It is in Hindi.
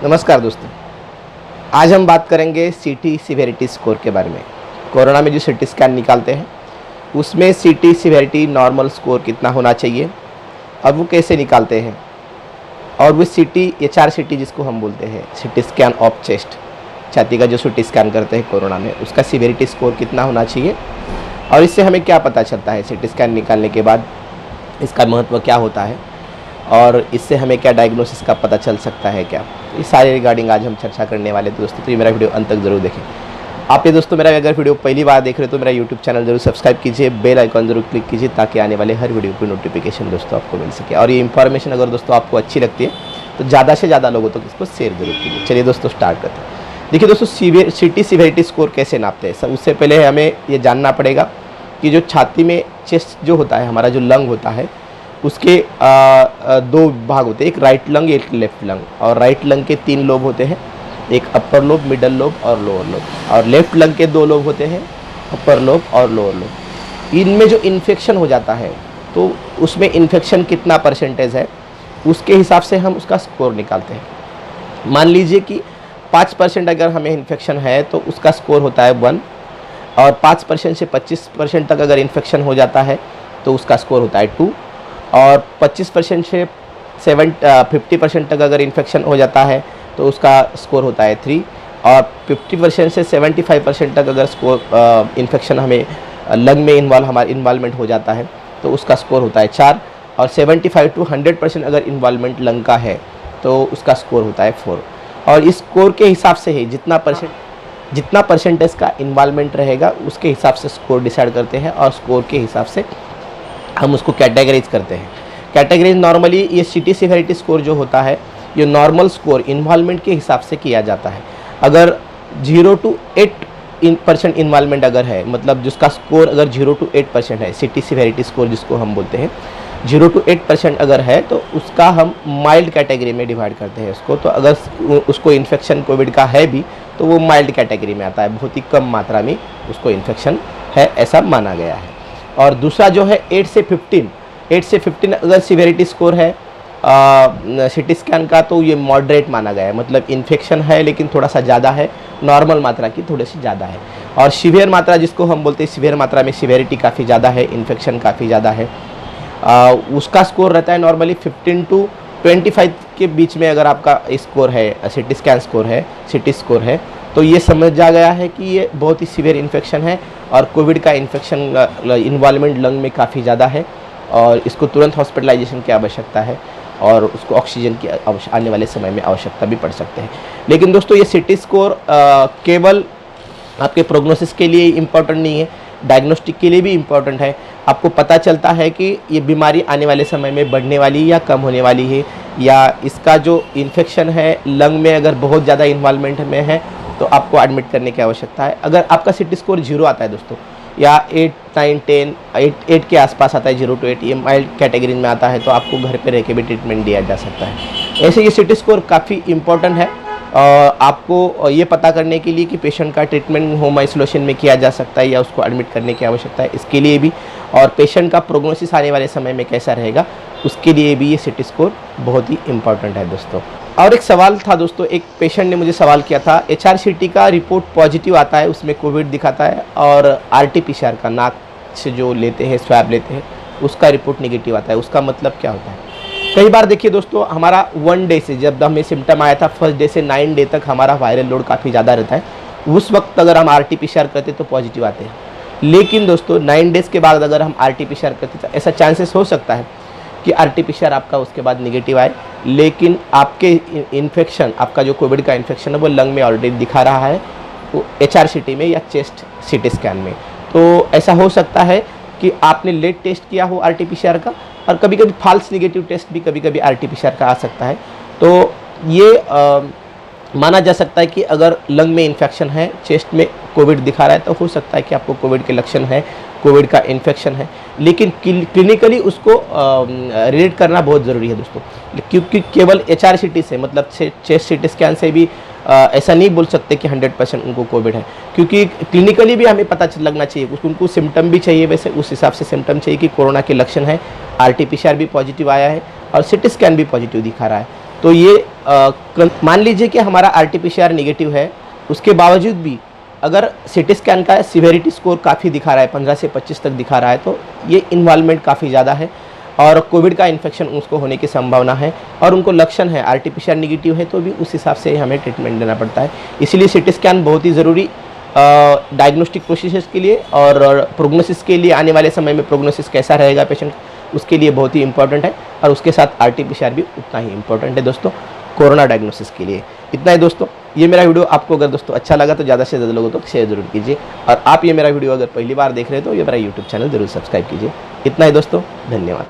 नमस्कार दोस्तों, आज हम बात करेंगे सीटी सिवेरिटी स्कोर के बारे में। कोरोना में जो सीटी स्कैन निकालते हैं उसमें सीटी सिवेरिटी नॉर्मल स्कोर कितना होना चाहिए और वो कैसे निकालते हैं, और वो सीटी एचआर सीटी जिसको हम बोलते हैं सीटी स्कैन ऑफ चेस्ट, छाती का जो सीटी स्कैन करते हैं कोरोना में, उसका सिवेरिटी स्कोर कितना होना चाहिए और इससे हमें क्या पता चलता है सीटी स्कैन निकालने के बाद, इसका महत्व क्या होता है और इससे हमें क्या डायग्नोसिस का पता चल सकता है क्या, इस सारे रिगार्डिंग आज हम चर्चा करने वाले दोस्तों। तो ये मेरा वीडियो अंत तक ज़रूर देखें। आप ये दोस्तों मेरा अगर वीडियो पहली बार देख रहे हो तो मेरा यूट्यूब चैनल जरूर सब्सक्राइब कीजिए, बेल आइकॉन जरूर क्लिक कीजिए ताकि आने वाले हर वीडियो की नोटिफिकेशन दोस्तों आपको मिल सके। और ये इन्फॉर्मेशन अगर दोस्तों आपको अच्छी लगती है तो ज़्यादा से ज़्यादा लोगों तक इसको शेयर जरूर कीजिए। चलिए दोस्तों स्टार्ट करते हैं। देखिए दोस्तों, सीटी सिवेरिटी स्कोर कैसे नापते हैं, उससे पहले हमें ये जानना पड़ेगा कि जो छाती में चेस्ट जो होता है, हमारा जो लंग होता है उसके दो भाग होते हैं, एक राइट लंग एक लेफ्ट लंग। और राइट लंग के 3 लोब होते हैं, एक अपर लोब, मिडल लोब और लोअर लोब। और लेफ्ट लंग के 2 लोब होते हैं, अपर लोब और लोअर लोब। इनमें जो इन्फेक्शन हो जाता है तो उसमें इन्फेक्शन कितना परसेंटेज है उसके हिसाब से हम उसका स्कोर निकालते हैं। मान लीजिए कि 5% अगर हमें इन्फेक्शन है तो उसका स्कोर होता है 1, और 5% से 25% तक अगर इन्फेक्शन हो जाता है तो उसका स्कोर होता है 2, और 25% से 50% तक अगर इन्फेक्शन हो जाता है तो उसका स्कोर होता है 3, और 50% से 75% तक अगर स्कोर इन्फेक्शन हमें लंग में हमारा इन्वॉल्वमेंट हो जाता है तो उसका स्कोर होता है 4, और 75 to 100% अगर इन्वॉल्वमेंट लंग का है तो उसका स्कोर होता है 4। और इस स्कोर के हिसाब से ही जितना परसेंटेज का इन्वॉल्वमेंट रहेगा उसके हिसाब से स्कोर डिसाइड करते हैं, और स्कोर के हिसाब से हम उसको कैटेगराइज करते हैं। कैटेगराइज नॉर्मली ये सीटी सिवेरिटी स्कोर जो होता है ये नॉर्मल स्कोर इन्वॉल्वमेंट के हिसाब से किया जाता है। अगर 0 to 8% इन्वॉल्वमेंट अगर है, मतलब जिसका स्कोर अगर 0 to 8% है, सीटी सिवेरिटी स्कोर जिसको हम बोलते हैं 0 to 8% अगर है तो उसका हम माइल्ड कैटेगरी में डिवाइड करते हैं उसको। तो अगर उसको इन्फेक्शन कोविड का है भी तो वो माइल्ड कैटेगरी में आता है, बहुत ही कम मात्रा में उसको इन्फेक्शन है ऐसा माना गया है। और दूसरा जो है 8 से 15 अगर सिवेरिटी स्कोर है सीटी स्कैन का तो ये मॉडरेट माना गया है, मतलब इन्फेक्शन है लेकिन थोड़ा सा ज़्यादा है, नॉर्मल मात्रा की थोड़ी सी ज़्यादा है। और सीवियर मात्रा जिसको हम बोलते हैं, सीवियर मात्रा में सिवेरिटी काफ़ी ज़्यादा है, इन्फेक्शन काफ़ी ज़्यादा है, उसका स्कोर रहता है नॉर्मली 15 to 25 के बीच में। अगर आपका स्कोर है सीटी स्कैन स्कोर है, सीटी स्कोर है, तो ये समझा गया है कि ये बहुत ही सीवियर इन्फेक्शन है और कोविड का इन्फेक्शन इन्वॉल्वमेंट लंग में काफ़ी ज़्यादा है और इसको तुरंत हॉस्पिटलाइजेशन की आवश्यकता है और उसको ऑक्सीजन की आने वाले समय में आवश्यकता भी पड़ सकते हैं। लेकिन दोस्तों ये सीटी स्कोर केवल आपके प्रोग्नोसिस के लिए इम्पॉर्टेंट नहीं है, डायग्नोस्टिक के लिए भी इम्पॉर्टेंट है। आपको पता चलता है कि ये बीमारी आने वाले समय में बढ़ने वाली या कम होने वाली है, या इसका जो इन्फेक्शन है लंग में अगर बहुत ज़्यादा इन्वॉल्वमेंट में है तो आपको एडमिट करने की आवश्यकता है। अगर आपका सीटी स्कोर 0 आता है दोस्तों, या 8, 9, 10, 8 के आसपास आता है, 0 to 8 ये माइल्ड कैटेगरी में आता है, तो आपको घर पे रह के भी ट्रीटमेंट दिया जा सकता है। ऐसे ये सीटी स्कोर काफ़ी इम्पोर्टेंट है आपको ये पता करने के लिए कि पेशेंट का ट्रीटमेंट होम आइसोलेशन में किया जा सकता है या उसको एडमिट करने की आवश्यकता है, इसके लिए भी, और पेशेंट का प्रोग्नोसिस आने वाले समय में कैसा रहेगा उसके लिए भी ये सीटी स्कोर बहुत ही इम्पॉर्टेंट है दोस्तों। और एक सवाल था दोस्तों, एक पेशेंट ने मुझे सवाल किया था, एचआरसीटी का रिपोर्ट पॉजिटिव आता है, उसमें कोविड दिखाता है, और आरटीपीसीआर का नाक से जो लेते हैं स्वैब लेते हैं उसका रिपोर्ट नेगेटिव आता है, उसका मतलब क्या होता है। कई बार देखिए दोस्तों, हमारा 1 डे से, जब हमें सिम्टम आया था फर्स्ट डे से 9 डे तक हमारा वायरल लोड काफ़ी ज़्यादा रहता है, उस वक्त अगर हम आरटीपीसीआर करते तो पॉजिटिव आते हैं। लेकिन दोस्तों 9 डेज़ के बाद अगर हम आरटीपीसीआर करते तो ऐसा चांसेस हो सकता है कि आरटीपीसीआर आपका उसके बाद नेगेटिव आए, लेकिन आपके इन्फेक्शन, आपका जो कोविड का इन्फेक्शन है वो लंग में ऑलरेडी दिखा रहा है, वो एचआरसीटी में या चेस्ट सीटी स्कैन में। तो ऐसा हो सकता है कि आपने लेट टेस्ट किया हो आरटीपीसीआर का, और कभी कभी फॉल्स नेगेटिव टेस्ट भी कभी कभी आरटीपीसीआर का आ सकता है। तो ये माना जा सकता है कि अगर लंग में इन्फेक्शन है, चेस्ट में कोविड दिखा रहा है, तो हो सकता है कि आपको कोविड के लक्षण है, कोविड का इन्फेक्शन है। लेकिन क्लिनिकली उसको रिलेट करना बहुत ज़रूरी है दोस्तों, क्योंकि केवल एचआरसीटी से, मतलब चेस्ट सीटी स्कैन से भी ऐसा नहीं बोल सकते कि 100% उनको कोविड है, क्योंकि क्लिनिकली भी हमें पता लगना चाहिए, उनको सिम्टम भी चाहिए, वैसे उस हिसाब से सिम्टम चाहिए कि कोरोना के लक्षण है, आरटीपीसीआर भी पॉजिटिव आया है और सीटी स्कैन भी पॉजिटिव दिखा रहा है। तो ये मान लीजिए कि हमारा RT-PCR नेगेटिव है, उसके बावजूद भी अगर सिटी स्कैन का सिवेरिटी स्कोर काफ़ी दिखा रहा है, 15 से 25 तक दिखा रहा है, तो ये इन्वॉल्वमेंट काफ़ी ज़्यादा है और कोविड का इन्फेक्शन उसको होने की संभावना है और उनको लक्षण है, RT-PCR नेगेटिव है, तो भी उस हिसाब से हमें ट्रीटमेंट देना पड़ता है। इसीलिए सिटी स्कैन बहुत ही ज़रूरी डायग्नोस्टिक प्रोसेस के लिए और प्रोग्नोसिस के लिए, आने वाले समय में प्रोग्नोसिस कैसा रहेगा पेशेंट, उसके लिए बहुत ही इंपॉर्टेंट है और उसके साथ RT-PCR भी उतना ही इंपॉर्टेंट है दोस्तों कोरोना डायग्नोसिस के लिए। इतना ही दोस्तों, ये मेरा वीडियो आपको अगर दोस्तों अच्छा लगा तो ज़्यादा से ज़्यादा लोगों तक शेयर जरूर कीजिए और आप ये मेरा वीडियो अगर पहली बार देख रहे हो तो ये मेरा यूट्यूब चैनल जरूर सब्सक्राइब कीजिए। इतना ही दोस्तों, धन्यवाद।